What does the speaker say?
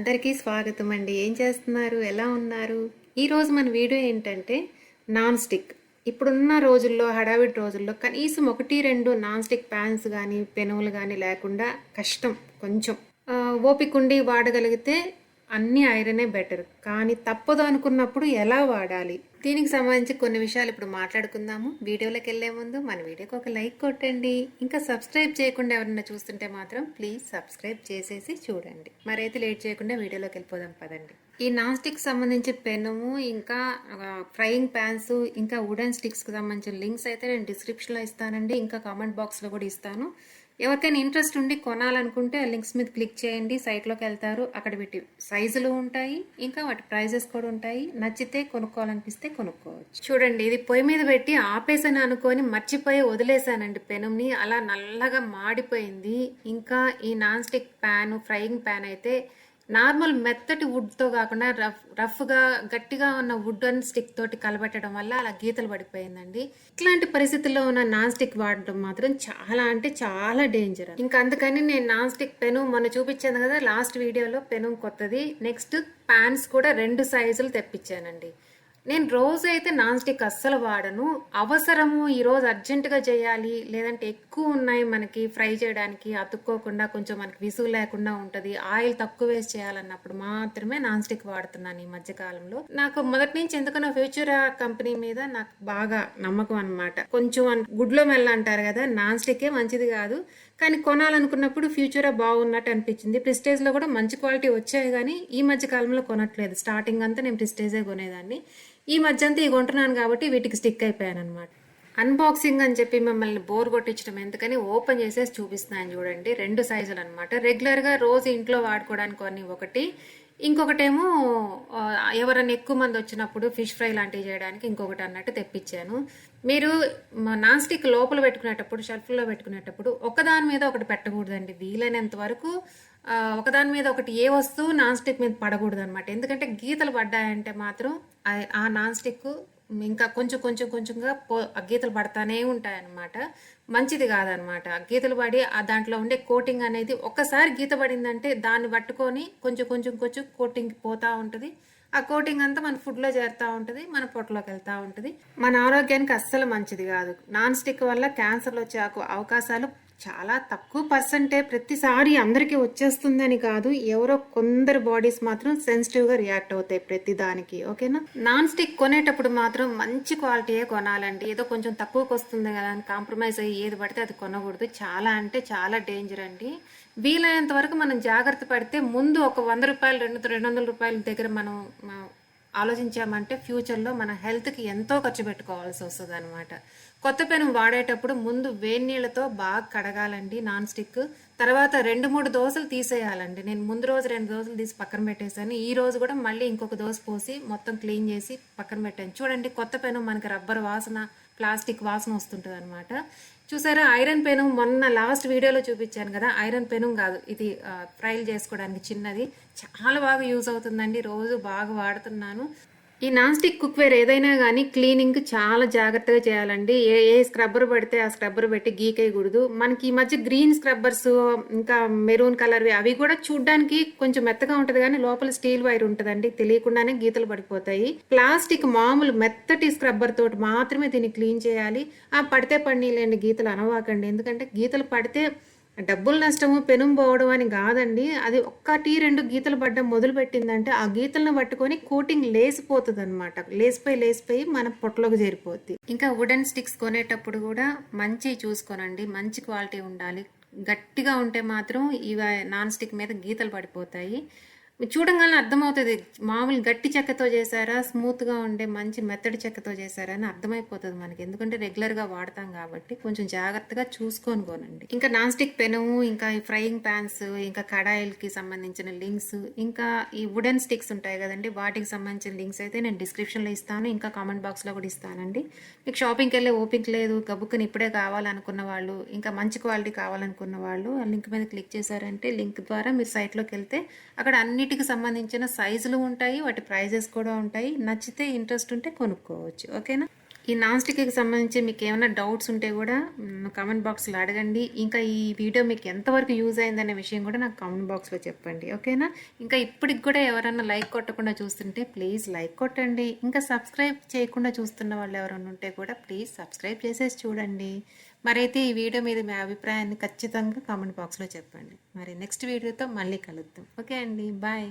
అందరికీ స్వాగతం అండి. ఏం చేస్తున్నారు? ఎలా ఉన్నారు? ఈరోజు మన వీడియో ఏంటంటే నాన్ స్టిక్. ఇప్పుడున్న రోజుల్లో, హడావిడి రోజుల్లో కనీసం 1-2 నాన్ స్టిక్ ప్యాన్స్ కానీ పెనుములు కానీ లేకుండా కష్టం. కొంచెం ఓపిక ఉండి వాడగలిగితే అన్ని ఐరనే బెటర్. కానీ తప్పదు అనుకున్నప్పుడు ఎలా వాడాలి, దీనికి సంబంధించి కొన్ని విషయాలు ఇప్పుడు మాట్లాడుకుందాము. వీడియోలోకి వెళ్లే ముందు మన వీడియోకి ఒక లైక్ కొట్టండి. ఇంకా సబ్స్క్రైబ్ చేయకుండా ఎవరైనా చూస్తుంటే మాత్రం ప్లీజ్ సబ్స్క్రైబ్ చేసేసి చూడండి. మరైతే లేట్ చేయకుండా వీడియోలోకి వెళ్ళిపోదాం పదండి. ఈ నాన్ స్టిక్ సంబంధించి పెనము, ఇంకా ఫ్రైయింగ్ ప్యాన్స్, ఇంకా వుడెన్ స్టిక్స్ కి సంబంధించిన లింక్స్ అయితే నేను డిస్క్రిప్షన్ లో ఇస్తానండి. ఇంకా కామెంట్ బాక్స్ లో కూడా ఇస్తాను. ఎవరికైనా ఇంట్రెస్ట్ ఉండి కొనాలనుకుంటే ఆ లింక్స్ మీద క్లిక్ చేయండి. సైట్లోకి వెళ్తారు. అక్కడ పెట్టి సైజులు ఉంటాయి, ఇంకా వాటి ప్రైజెస్ కూడా ఉంటాయి. నచ్చితే కొనుక్కోవాలనిపిస్తే కొనుక్కోవచ్చు. చూడండి, ఇది పొయ్యి మీద పెట్టి ఆపేసాను అనుకొని మర్చిపోయి వదిలేసానండి పెనంని. అలా నల్లగా మాడిపోయింది. ఇంకా ఈ non stick pan, frying pan అయితే నార్మల్ మెత్తటి వుడ్ తో కాకుండా రఫ్గా గట్టిగా ఉన్న వుడ్ అండ్ స్టిక్ తోటి కలబెట్టడం వల్ల అలా గీతలు పడిపోయిందండి. ఇట్లాంటి పరిస్థితుల్లో ఉన్న నాన్ స్టిక్ వాడడం మాత్రం చాలా అంటే చాలా డేంజర్. ఇంకా అందుకని నేను నాన్ స్టిక్ పెను మొన్న చూపించాను కదా లాస్ట్ వీడియోలో, పెను కొత్తది. నెక్స్ట్ ప్యాన్స్ కూడా 2 సైజులు తెప్పించానండి. నేను రోజు అయితే నాన్ స్టిక్ అస్సలు వాడను. అవసరము ఈరోజు అర్జెంటుగా చేయాలి, లేదంటే ఎక్కువ ఉన్నాయి మనకి ఫ్రై చేయడానికి, అతుక్కోకుండా కొంచెం మనకి విసుగు లేకుండా ఉంటుంది, ఆయిల్ తక్కువ వేసి చేయాలన్నప్పుడు మాత్రమే నాన్ స్టిక్ వాడుతున్నాను ఈ మధ్య కాలంలో. నాకు మొదటి నుంచి ఎందుకన్నా ఫ్యూచర్ కంపెనీ మీద నాకు బాగా నమ్మకం అనమాట. కొంచెం గుడ్లో మెల్ల అంటారు కదా, నాన్ స్టిక్ మంచిది కాదు, కానీ కొనాలనుకున్నప్పుడు ఫ్యూచర్ బాగున్నట్టు అనిపించింది. ప్రెస్టేజ్ లో కూడా మంచి క్వాలిటీ వచ్చాయి, కానీ ఈ మధ్య కాలంలో కొనట్లేదు. స్టార్టింగ్ అంతా నేను ప్రెస్టేజే కొనేదాన్ని. ఈ మధ్య అంతా కొంటున్నాను కాబట్టి వీటికి స్టిక్ అయిపోయాను అనమాట. అన్బాక్సింగ్ అని చెప్పి మిమ్మల్ని బోర్ కొట్టించడం ఎందుకని ఓపెన్ చేసేసి చూపిస్తున్నాను చూడండి. 2 సైజులు అనమాట. రెగ్యులర్ గా రోజు ఇంట్లో వాడుకోవడానికి ఒకటి, ఇంకొకటేమో ఎవరైనా ఎక్కువ మంది వచ్చినప్పుడు ఫిష్ ఫ్రై లాంటివి చేయడానికి ఇంకొకటి అన్నట్టు తెప్పించాను. మీరు నాన్ స్టిక్ లోపల పెట్టుకునేటప్పుడు, షెల్ఫ్లో పెట్టుకునేటప్పుడు ఒకదాని మీద ఒకటి పెట్టకూడదండి. వీలైనంత వరకు ఒకదాని మీద ఒకటి ఏ వస్తువు నాన్ స్టిక్ మీద పడకూడదు అనమాట. ఎందుకంటే గీతలు పడ్డాయంటే మాత్రం ఆ నాన్ స్టిక్ ఇంకా కొంచెంగా గీతలు పడతానే ఉంటాయన్నమాట. మంచిది కాదనమాట. గీతలు పడి దాంట్లో ఉండే కోటింగ్ అనేది ఒక్కసారి గీత పడిందంటే దాన్ని పట్టుకొని కొంచెం కోటింగ్ పోతా ఉంటుంది. ఆ కోటింగ్ అంతా మన ఫుడ్ లో చేరుతా ఉంటుంది, మన పొట్టలోకి వెళ్తా ఉంటుంది. మన ఆరోగ్యానికి అస్సలు మంచిది కాదు. నాన్ స్టిక్ వల్ల క్యాన్సర్లు వచ్చే అవకాశాలు చాలా తక్కువ పర్సెంటే. ప్రతిసారి అందరికీ వచ్చేస్తుందని కాదు, ఎవరో కొందరు బాడీస్ మాత్రం సెన్సిటివ్ గా రియాక్ట్ అవుతాయి ప్రతి దానికి. ఓకేనా? నాన్ స్టిక్ కొనేటప్పుడు మాత్రం మంచి క్వాలిటీయే కొనాలండి. ఏదో కొంచెం తక్కువకి వస్తుంది కదా అని కాంప్రమైజ్ అయ్యి ఏది పడితే అది కొనకూడదు. చాలా అంటే చాలా డేంజర్ అండి. వీలైనంత వరకు మనం జాగ్రత్త పడితే ముందు ఒక 100 రూపాయలు, 200 రూపాయల దగ్గర మనం ఆలోచించామంటే ఫ్యూచర్లో మన హెల్త్కి ఎంతో ఖర్చు పెట్టుకోవాల్సి వస్తుంది అనమాట. కొత్త పెనం వాడేటప్పుడు ముందు వేడి నీళ్ళతో బాగా కడగాలండి నాన్ స్టిక్. తర్వాత 2-3 దోశలు తీసేయాలండి. నేను ముందు రోజు 2 దోశలు తీసి పక్కన పెట్టేశాను. ఈ రోజు కూడా మళ్ళీ ఇంకొక దోశ పోసి మొత్తం క్లీన్ చేసి పక్కన పెట్టాను. చూడండి, కొత్త పెనం మనకి రబ్బర్ వాసన, ప్లాస్టిక్ వాసన వస్తుంటుంది అనమాట. చూసారా, ఐరన్ పెనం మొన్న లాస్ట్ వీడియోలో చూపించాను కదా, ఐరన్ పెనం కాదు ఇది, ఫ్రైలు చేసుకోవడానికి చిన్నది. చాలా బాగా యూజ్ అవుతుందండి. రోజు బాగా వాడుతున్నాను. ఈ నాన్ స్టిక్ కుక్వేర్ ఏదైనా కానీ క్లీనింగ్ చాలా జాగ్రత్తగా చేయాలండి. ఏ స్క్రబ్బర్ పడితే ఆ స్క్రబ్బర్ పెట్టి గీకేయకూడదు. మనకి ఈ మధ్య గ్రీన్ స్క్రబ్బర్స్, ఇంకా మెరూన్ కలర్వి, అవి కూడా చూడ్డానికి కొంచెం మెత్తగా ఉంటది, కానీ లోపల స్టీల్ వైర్ ఉంటదండి. తెలియకుండానే గీతలు పడిపోతాయి. ప్లాస్టిక్ మామూలు మెత్తటి స్క్రబ్బర్ తోటి మాత్రమే దీన్ని క్లీన్ చేయాలి. పడితే పడినీలేండి, గీతలు అనవాకండి. ఎందుకంటే గీతలు పడితే డబ్బులు నష్టము, పెనుం పోవడం అని కాదండి. అది 1-2 గీతలు పడ్డం మొదలు పెట్టిందంటే ఆ గీతలను పట్టుకొని కోటింగ్ లేసిపోతుంది అనమాట. లేసిపోయి మన పొట్టలోకి చేరిపోద్ది. ఇంకా వుడెన్ స్టిక్స్ కొనేటప్పుడు కూడా మంచి చూసుకోనండి, మంచి క్వాలిటీ ఉండాలి. గట్టిగా ఉంటే మాత్రం ఇవి నాన్ స్టిక్ మీద గీతలు పడిపోతాయి. చూడంగానే అర్థమవుతుంది మామూలు గట్టి చెక్కతో చేశారా, స్మూత్ గా ఉండే మంచి మెత్తడి చెక్కతో చేశారా అని అర్థమైపోతుంది మనకి. ఎందుకంటే రెగ్యులర్ గా వాడతాం కాబట్టి కొంచెం జాగ్రత్తగా చూసుకొని కొనండి. ఇంకా నాన్ స్టిక్ పెనము, ఇంకా ఈ ఫ్రైయింగ్ ప్యాన్స్, ఇంకా కడాయిలకి సంబంధించిన లింక్స్, ఇంకా ఈ వుడెన్ స్టిక్స్ ఉంటాయి కదండి, వాటికి సంబంధించిన లింక్స్ అయితే నేను డిస్క్రిప్షన్ లో ఇస్తాను, ఇంకా కామెంట్ బాక్స్ లో కూడా ఇస్తానండి. మీకు షాపింగ్కి వెళ్ళే ఓపిక లేదు, గబుక్కుని ఇప్పుడే కావాలనుకున్న వాళ్ళు, ఇంకా మంచి క్వాలిటీ కావాలనుకున్న వాళ్ళు ఆ లింక్ మీద క్లిక్ చేశారంటే లింక్ ద్వారా మీరు సైట్లోకి వెళ్తే అక్కడ అన్నిటికి సంబంధించిన సైజులు ఉంటాయి, వాటి ప్రైజెస్ కూడా ఉంటాయి. నచ్చితే ఇంట్రెస్ట్ ఉంటే కొనుక్కోవచ్చు. ఓకేనా? ఈ నాన్ స్టిక్కి సంబంధించి మీకు ఏమైనా డౌట్స్ ఉంటే కూడా కామెంట్ బాక్స్లో అడగండి. ఇంకా ఈ వీడియో మీకు ఎంతవరకు యూజ్ అయిందనే విషయం కూడా నాకు కామెంట్ బాక్స్లో చెప్పండి, ఓకేనా? ఇంకా ఇప్పటికి కూడా ఎవరైనా లైక్ కొట్టకుండా చూస్తుంటే ప్లీజ్ లైక్ కొట్టండి. ఇంకా సబ్స్క్రైబ్ చేయకుండా చూస్తున్న వాళ్ళు ఎవరైనా ఉంటే కూడా ప్లీజ్ సబ్స్క్రైబ్ చేసేసి చూడండి. మరైతే ఈ వీడియో మీద మీ అభిప్రాయాన్ని ఖచ్చితంగా కామెంట్ బాక్స్లో చెప్పండి. మరి నెక్స్ట్ వీడియోతో మళ్ళీ కలుద్దాం. ఓకే అండి, బాయ్.